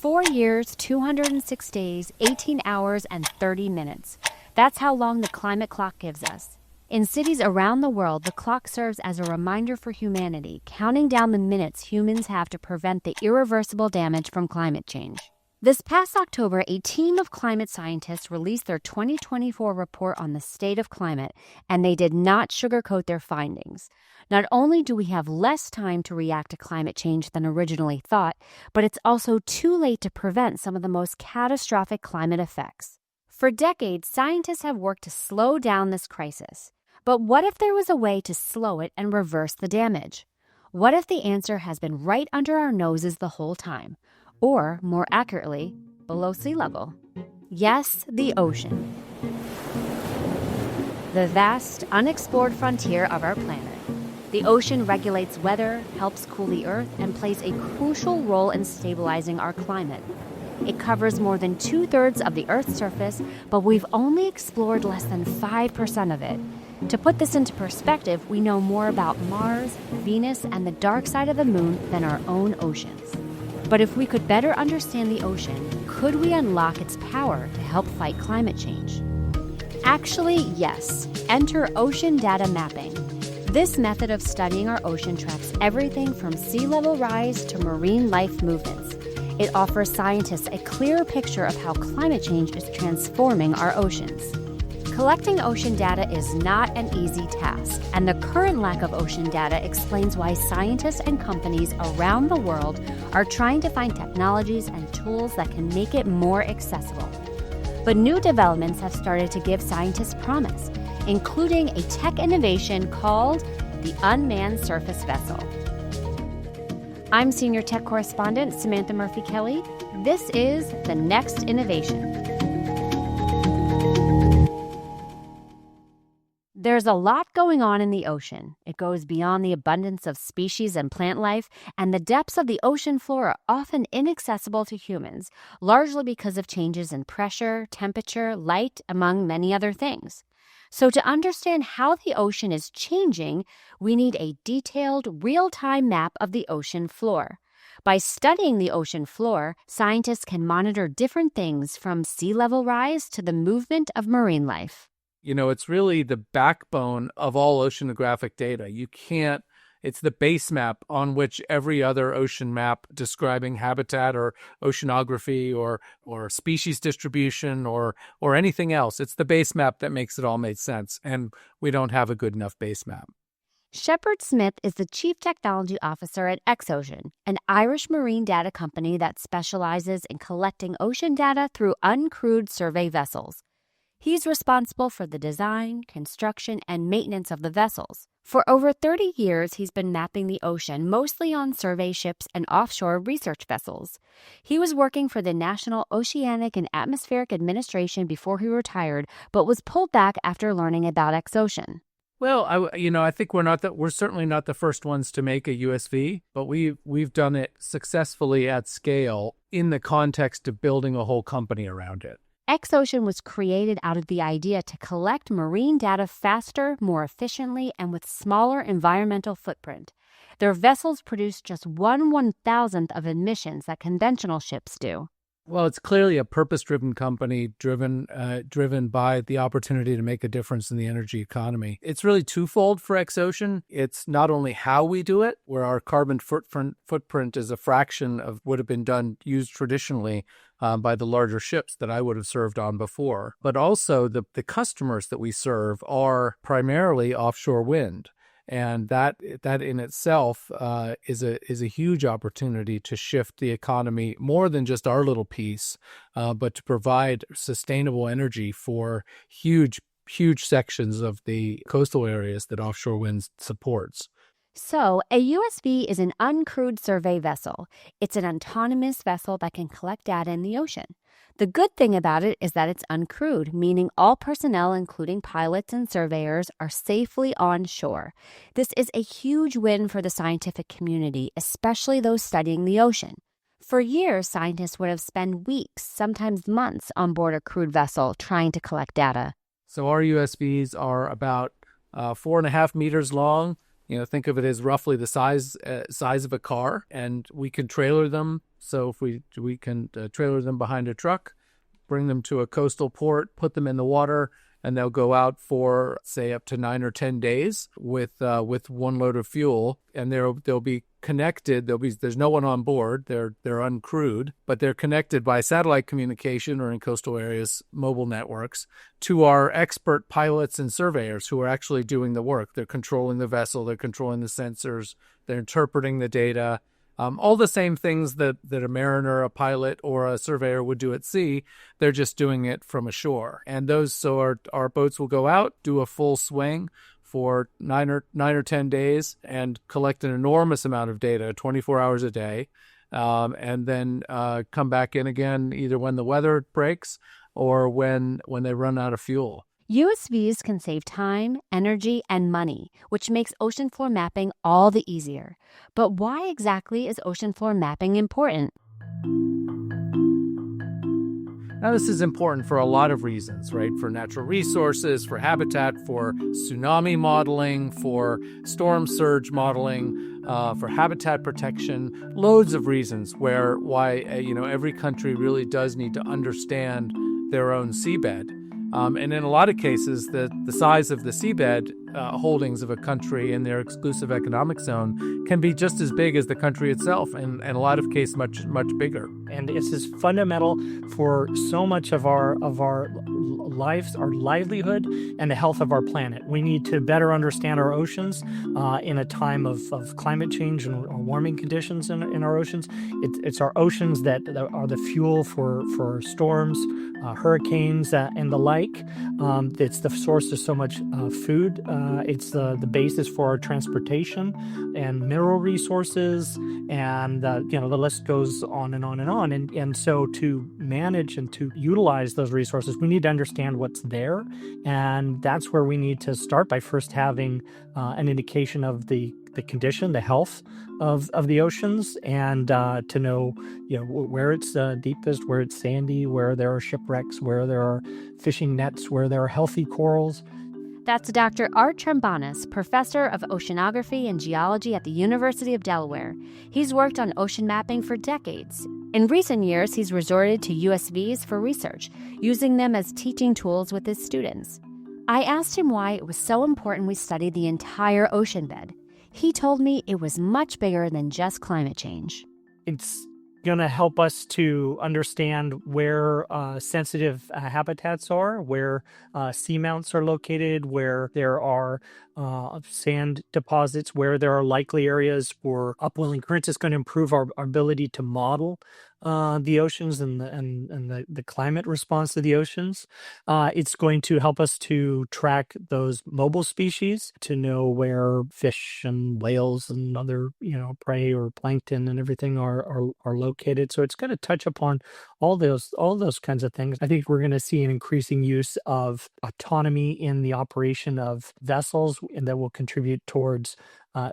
4 years, 206 days, 18 hours, and 30 minutes. That's how long the climate clock gives us. In cities around the world, the clock serves as a reminder for humanity, counting down the minutes humans have to prevent the irreversible damage from climate change. This past October, a team of climate scientists released their 2024 report on the state of climate, and they did not sugarcoat their findings. Not only do we have less time to react to climate change than originally thought, but it's also too late to prevent some of the most catastrophic climate effects. For decades, scientists have worked to slow down this crisis. But what if there was a way to slow it and reverse the damage? What if the answer has been right under our noses the whole time? Or, more accurately, below sea level? Yes, the ocean. The vast, unexplored frontier of our planet. The ocean regulates weather, helps cool the earth, and plays a crucial role in stabilizing our climate. It covers more than 2/3 of the Earth's surface, but we've only explored less than 5% of it. To put this into perspective, we know more about Mars, Venus, and the dark side of the moon than our own oceans. But if we could better understand the ocean, could we unlock its power to help fight climate change? Actually, yes. Enter ocean data mapping. This method of studying our ocean tracks everything from sea level rise to marine life movements. It offers scientists a clearer picture of how climate change is transforming our oceans. Collecting ocean data is not an easy task, and the current lack of ocean data explains why scientists and companies around the world are trying to find technologies and tools that can make it more accessible. But new developments have started to give scientists promise, including a tech innovation called the unmanned surface vessel. I'm Senior Tech Correspondent Samantha Murphy-Kelly. This is The Next Innovation. There's a lot going on in the ocean. It goes beyond the abundance of species and plant life, and the depths of the ocean floor are often inaccessible to humans, largely because of changes in pressure, temperature, light, among many other things. So to understand how the ocean is changing, we need a detailed, real-time map of the ocean floor. By studying the ocean floor, scientists can monitor different things from sea level rise to the movement of marine life. You know, it's really the backbone of all oceanographic data. It's the base map on which every other ocean map describing habitat or oceanography or species distribution or anything else. It's the base map that makes it all make sense. And we don't have a good enough base map. Shepard Smith is the Chief Technology Officer at XOCEAN, an Irish marine data company that specializes in collecting ocean data through uncrewed survey vessels. He's responsible for the design, construction, and maintenance of the vessels. For over 30 years, he's been mapping the ocean, mostly on survey ships and offshore research vessels. He was working for the National Oceanic and Atmospheric Administration before he retired, but was pulled back after learning about XOCEAN. Well, I think we're certainly not the first ones to make a USV, but we've done it successfully at scale in the context of building a whole company around it. XOCEAN was created out of the idea to collect marine data faster, more efficiently, and with smaller environmental footprint. Their vessels produce just 1/1000th of emissions that conventional ships do. Well, it's clearly a purpose-driven company driven by the opportunity to make a difference in the energy economy. It's really twofold for XOCEAN. It's not only how we do it, where our carbon footprint is a fraction of what have been used traditionally by the larger ships that I would have served on before, but also the customers that we serve are primarily offshore wind. And that in itself is a huge opportunity to shift the economy more than just our little piece, but to provide sustainable energy for huge sections of the coastal areas that offshore wind supports. So, a USV is an uncrewed survey vessel. It's an autonomous vessel that can collect data in the ocean. The good thing about it is that it's uncrewed, meaning all personnel, including pilots and surveyors, are safely on shore. This is a huge win for the scientific community, especially those studying the ocean. For years, scientists would have spent weeks, sometimes months, on board a crewed vessel trying to collect data. So our USVs are about 4.5 meters long. Think of it as roughly the size of a car, and we can trailer them So if we can trailer them behind a truck, bring them to a coastal port, put them in the water, and they'll go out for, say, up to 9 or 10 days with one load of fuel, and they'll be connected. There's no one on board. They're uncrewed, but they're connected by satellite communication or in coastal areas, mobile networks, to our expert pilots and surveyors who are actually doing the work. They're controlling the vessel, they're controlling the sensors, they're interpreting the data. All the same things that a mariner, a pilot, or a surveyor would do at sea, they're just doing it from ashore. And our boats will go out, do a full swing for 9 or 10 days, and collect an enormous amount of data, 24 hours a day, and then come back in again either when the weather breaks or when they run out of fuel. USVs can save time, energy, and money, which makes ocean floor mapping all the easier. But why exactly is ocean floor mapping important? Now, this is important for a lot of reasons, right? For natural resources, for habitat, for tsunami modeling, for storm surge modeling, for habitat protection, loads of reasons why every country really does need to understand their own seabed. And in a lot of cases, the size of the seabed holdings of a country in their exclusive economic zone can be just as big as the country itself, and in a lot of cases much bigger. And this is fundamental for so much of our lives, our livelihood, and the health of our planet. We need to better understand our oceans in a time of climate change and warming conditions in our oceans. It's our oceans that are the fuel for storms, hurricanes, and the like. It's the source of so much food. It's the basis for our transportation and mineral resources, and the list goes on and on and on. And so to manage and to utilize those resources, we need to understand what's there, and that's where we need to start by first having an indication of the condition, the health of the oceans, and to know where it's deepest, where it's sandy, where there are shipwrecks, where there are fishing nets, where there are healthy corals. That's Dr. Art Trembanis, professor of oceanography and geology at the University of Delaware. He's worked on ocean mapping for decades. In recent years, he's resorted to USVs for research, using them as teaching tools with his students. I asked him why it was so important we study the entire ocean bed. He told me it was much bigger than just climate change. It's going to help us to understand where sensitive habitats are, where seamounts are located, where there are sand deposits, where there are likely areas for upwelling currents. It's going to improve our ability to model the oceans and the climate response to the oceans. It's going to help us to track those mobile species, to know where fish and whales and other prey or plankton and everything are located. So it's going to touch upon all those kinds of things. I think we're going to see an increasing use of autonomy in the operation of vessels, and that will contribute towards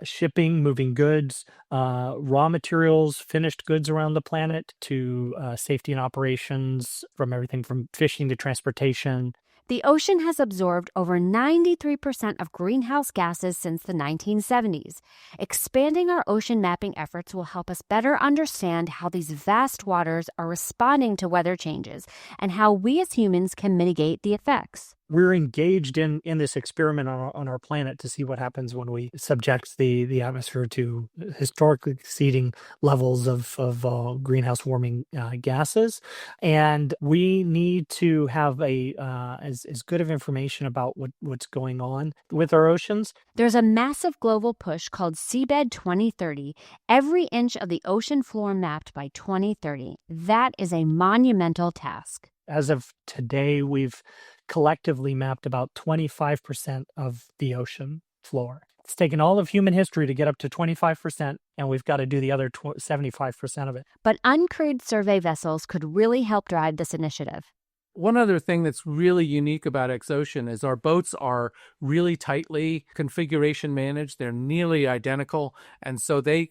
shipping, moving goods, raw materials, finished goods around the planet, to safety and operations, from everything from fishing to transportation. The ocean has absorbed over 93% of greenhouse gases since the 1970s. Expanding our ocean mapping efforts will help us better understand how these vast waters are responding to weather changes and how we as humans can mitigate the effects. We're engaged in this experiment on our planet to see what happens when we subject the atmosphere to historically exceeding levels of greenhouse warming gases. And we need to have as good of information about what's going on with our oceans. There's a massive global push called Seabed 2030, every inch of the ocean floor mapped by 2030. That is a monumental task. As of today, we've collectively mapped about 25% of the ocean floor. It's taken all of human history to get up to 25%, and we've got to do the other 75% of it. But uncrewed survey vessels could really help drive this initiative. One other thing that's really unique about XOCEAN is our boats are really tightly configuration managed. They're nearly identical, and so they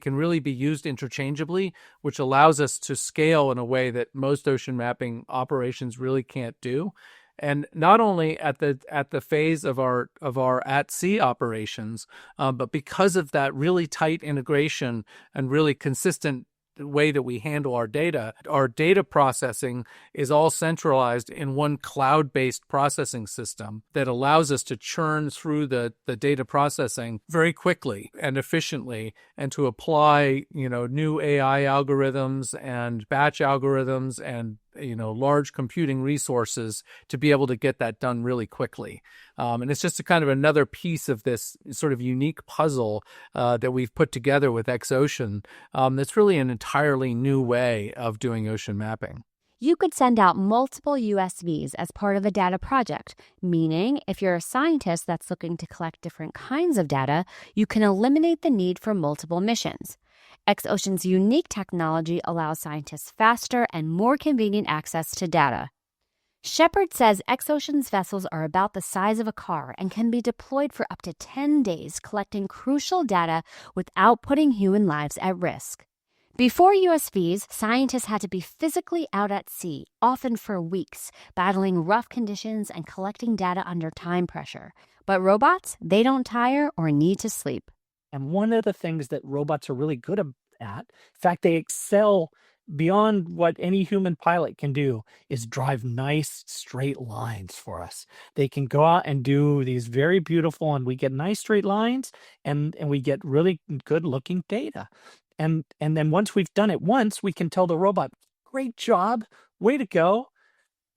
can really be used interchangeably, which allows us to scale in a way that most ocean mapping operations really can't do. And not only at the phase of our at sea operations, but because of that really tight integration and really consistent way that we handle our data processing is all centralized in one cloud-based processing system that allows us to churn through the data processing very quickly and efficiently, and to apply, new AI algorithms and batch algorithms and large computing resources to be able to get that done really quickly. And it's just a kind of another piece of this sort of unique puzzle that we've put together with XOCEAN. That's really an entirely new way of doing ocean mapping. You could send out multiple USVs as part of a data project, meaning if you're a scientist that's looking to collect different kinds of data, you can eliminate the need for multiple missions. XOCEAN's unique technology allows scientists faster and more convenient access to data. Shepard says XOCEAN's vessels are about the size of a car and can be deployed for up to 10 days, collecting crucial data without putting human lives at risk. Before USVs, scientists had to be physically out at sea, often for weeks, battling rough conditions and collecting data under time pressure. But robots, they don't tire or need to sleep. And one of the things that robots are really good at, in fact, they excel beyond what any human pilot can do, is drive nice straight lines for us. They can go out and do these very beautiful, and we get nice straight lines, and we get really good looking data. And then once we've done it once, we can tell the robot, great job, way to go,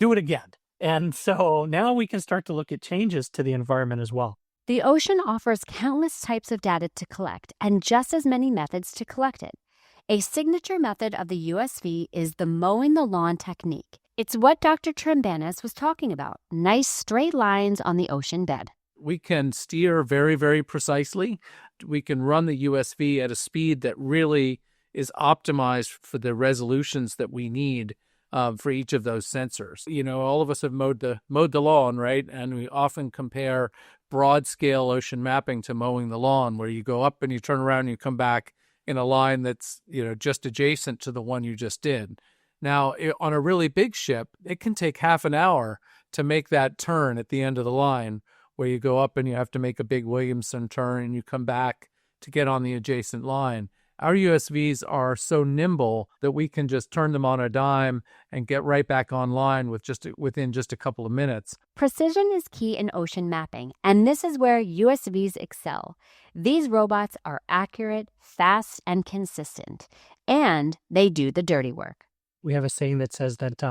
do it again. And so now we can start to look at changes to the environment as well. The ocean offers countless types of data to collect and just as many methods to collect it. A signature method of the USV is the mowing the lawn technique. It's what Dr. Trimbanis was talking about, nice straight lines on the ocean bed. We can steer very, very precisely. We can run the USV at a speed that really is optimized for the resolutions that we need for each of those sensors. All of us have mowed the lawn, right? And we often compare broad scale ocean mapping to mowing the lawn, where you go up and you turn around and you come back in a line that's, just adjacent to the one you just did. Now, on a really big ship, it can take half an hour to make that turn at the end of the line, where you go up and you have to make a big Williamson turn and you come back to get on the adjacent line. Our USVs are so nimble that we can just turn them on a dime and get right back online within just a couple of minutes. Precision is key in ocean mapping, and this is where USVs excel. These robots are accurate, fast, and consistent, and they do the dirty work. We have a saying that says that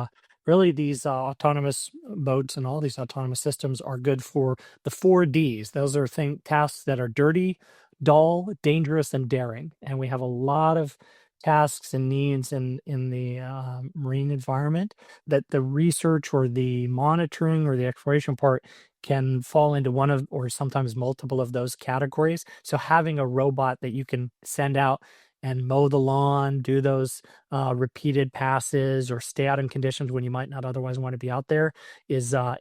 really these autonomous boats and all these autonomous systems are good for the 4Ds. Those are tasks that are dirty, dull, dangerous, and daring. And we have a lot of tasks and needs in the marine environment that the research or the monitoring or the exploration part can fall into one of, or sometimes multiple of those categories. So having a robot that you can send out and mow the lawn, do those repeated passes, or stay out in conditions when you might not otherwise want to be out there is a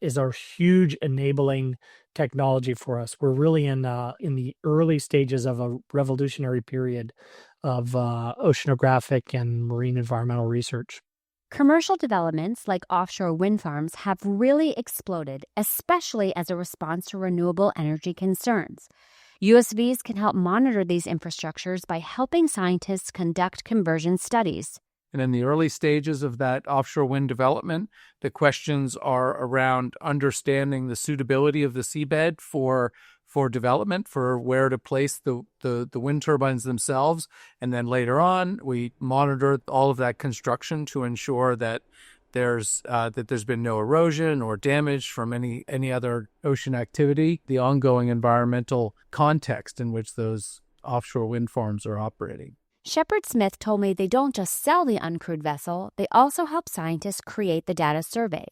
huge enabling technology for us. We're really in the early stages of a revolutionary period of oceanographic and marine environmental research. Commercial developments like offshore wind farms have really exploded, especially as a response to renewable energy concerns. USVs can help monitor these infrastructures by helping scientists conduct conversion studies. And in the early stages of that offshore wind development, the questions are around understanding the suitability of the seabed for development, for where to place the wind turbines themselves. And then later on, we monitor all of that construction to ensure that there's been no erosion or damage from any other ocean activity, the ongoing environmental context in which those offshore wind farms are operating. Shepard Smith told me they don't just sell the uncrewed vessel, they also help scientists create the data survey.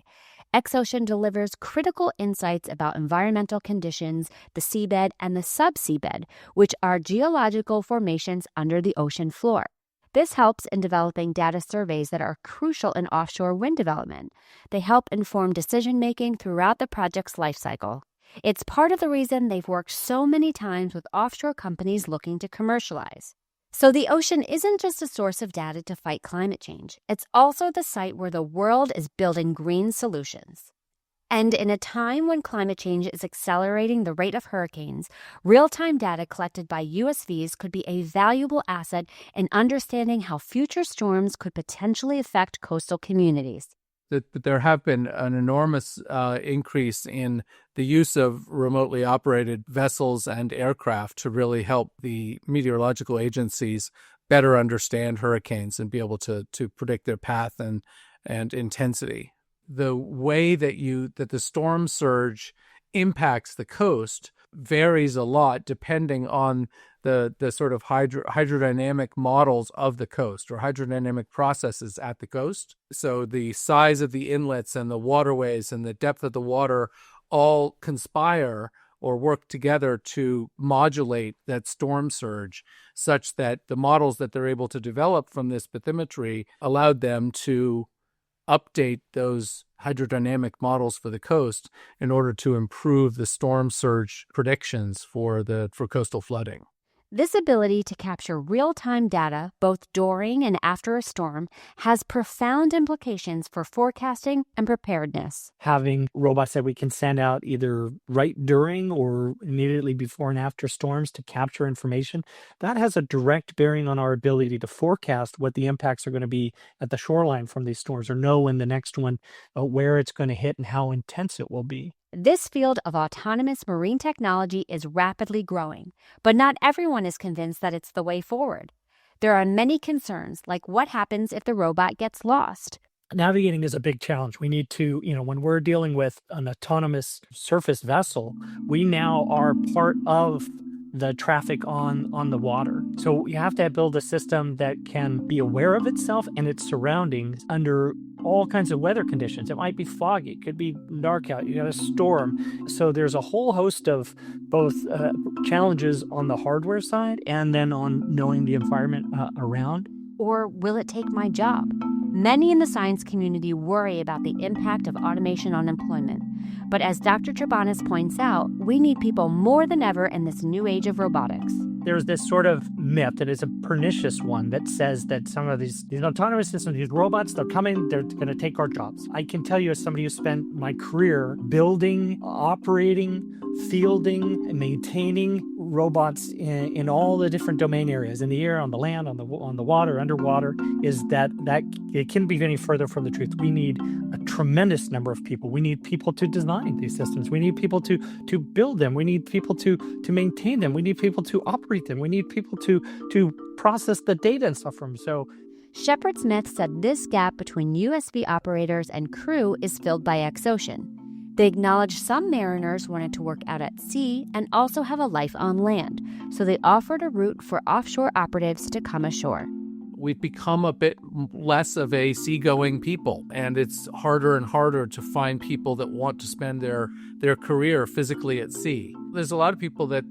XOCEAN delivers critical insights about environmental conditions, the seabed, and the subseabed, which are geological formations under the ocean floor. This helps in developing data surveys that are crucial in offshore wind development. They help inform decision-making throughout the project's lifecycle. It's part of the reason they've worked so many times with offshore companies looking to commercialize. So the ocean isn't just a source of data to fight climate change. It's also the site where the world is building green solutions. And in a time when climate change is accelerating the rate of hurricanes, real-time data collected by USVs could be a valuable asset in understanding how future storms could potentially affect coastal communities. But there have been an enormous increase in the use of remotely operated vessels and aircraft to really help the meteorological agencies better understand hurricanes and be able to predict their path and intensity. The way that the storm surge impacts the coast varies a lot depending on the sort of hydrodynamic models of the coast or hydrodynamic processes at the coast. So the size of the inlets and the waterways and the depth of the water all conspire or work together to modulate that storm surge such that the models that they're able to develop from this bathymetry allowed them to update those hydrodynamic models for the coast in order to improve the storm surge predictions for coastal flooding. This ability to capture real-time data, both during and after a storm, has profound implications for forecasting and preparedness. Having robots that we can send out either right during or immediately before and after storms to capture information, that has a direct bearing on our ability to forecast what the impacts are going to be at the shoreline from these storms, or know when the next one, where it's going to hit and how intense it will be. This field of autonomous marine technology is rapidly growing, but not everyone is convinced that it's the way forward. There are many concerns, like what happens if the robot gets lost? Navigating is a big challenge. We need to, when we're dealing with an autonomous surface vessel, we now are part of the traffic on the water. So you have to build a system that can be aware of itself and its surroundings under all kinds of weather conditions. It might be foggy, it could be dark out, you got a storm. So there's a whole host of both challenges on the hardware side and then on knowing the environment around. Or will it take my job? Many in the science community worry about the impact of automation on employment. But as Dr. Trabanas points out, we need people more than ever in this new age of robotics. There's this sort of myth that is a pernicious one that says that some of these autonomous systems, these robots, they're coming, they're going to take our jobs. I can tell you, as somebody who spent my career building, operating, fielding, and maintaining robots in all the different domain areas, in the air, on the land, on the water, underwater, is that it couldn't be any further from the truth. We need a tremendous number of people. We need people to design these systems. We need people to build them. We need people to maintain them. We need people to operate them. We need people to process the data and stuff from them. So Shepard Smith said this gap between USV operators and crew is filled by XOCEAN. They acknowledged some mariners wanted to work out at sea and also have a life on land, so they offered a route for offshore operatives to come ashore. We've become a bit less of a seagoing people, and it's harder and harder to find people that want to spend their career physically at sea. There's a lot of people that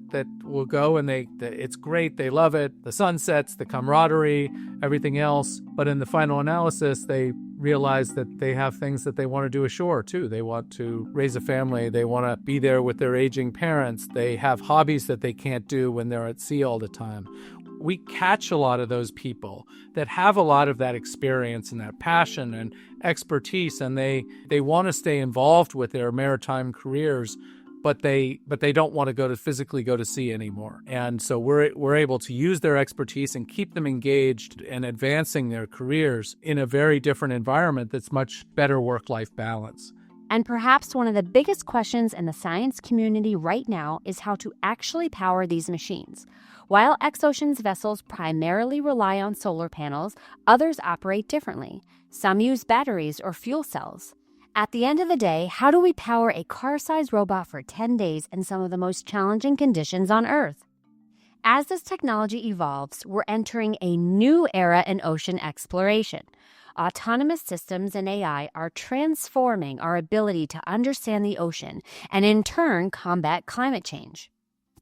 will go and it's great, they love it, the sunsets, the camaraderie, everything else, but in the final analysis, they realize that they have things that they want to do ashore too. They want to raise a family, they want to be there with their aging parents, they have hobbies that they can't do when they're at sea all the time. We catch a lot of those people that have a lot of that experience and that passion and expertise, and they want to stay involved with their maritime careers, but they don't want to physically go to sea anymore. And so we're able to use their expertise and keep them engaged and advancing their careers in a very different environment that's much better work-life balance. And perhaps one of the biggest questions in the science community right now is how to actually power these machines. While XOCEAN's vessels primarily rely on solar panels, others operate differently. Some use batteries or fuel cells. At the end of the day, how do we power a car-sized robot for 10 days in some of the most challenging conditions on Earth? As this technology evolves, we're entering a new era in ocean exploration. Autonomous systems and AI are transforming our ability to understand the ocean and, in turn, combat climate change.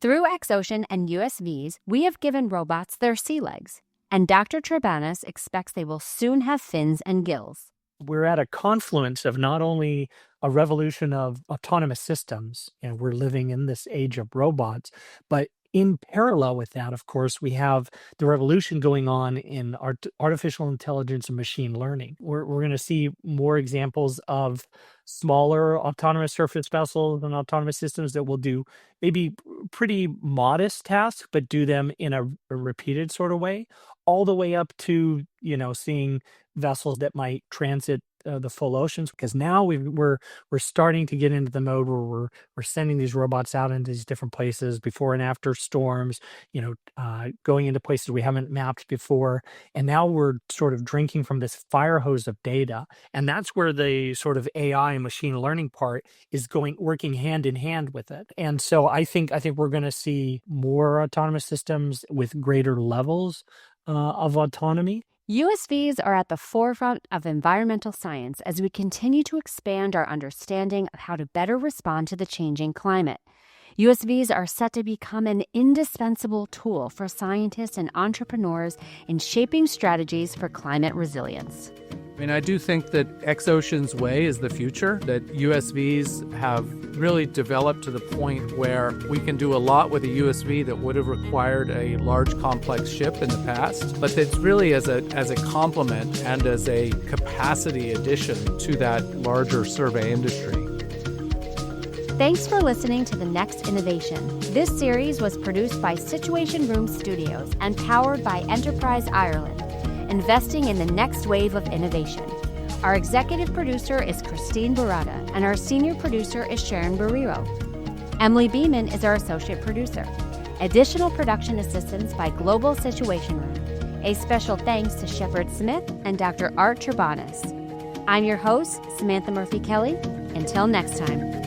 Through XOCEAN and USVs, we have given robots their sea legs, and Dr. Trabanas expects they will soon have fins and gills. We're at a confluence of not only a revolution of autonomous systems, and we're living in this age of robots, but in parallel with that, of course, we have the revolution going on in artificial intelligence and machine learning. We're going to see more examples of smaller autonomous surface vessels and autonomous systems that will do maybe pretty modest tasks, but do them in a repeated sort of way, all the way up to, seeing vessels that might transit the full oceans. Because now we're starting to get into the mode where we're sending these robots out into these different places before and after storms, going into places we haven't mapped before. And now we're sort of drinking from this fire hose of data. And that's where the sort of AI and machine learning part is working hand in hand with it. And so I think we're going to see more autonomous systems with greater levels of autonomy. USVs are at the forefront of environmental science as we continue to expand our understanding of how to better respond to the changing climate. USVs are set to become an indispensable tool for scientists and entrepreneurs in shaping strategies for climate resilience. I mean, I do think that XOCEAN's way is the future, that USVs have really developed to the point where we can do a lot with a USV that would have required a large, complex ship in the past. But it's really as a complement and as a capacity addition to that larger survey industry. Thanks for listening to The Next Innovation. This series was produced by Situation Room Studios and powered by Enterprise Ireland, investing in the next wave of innovation. Our executive producer is Christine Barada, and our senior producer is Sharon Barrero. Emily Beeman is our associate producer. Additional production assistance by Global Situation Room. A special thanks to Shepard Smith and Dr. Art Turbanis. I'm your host, Samantha Murphy-Kelly. Until next time.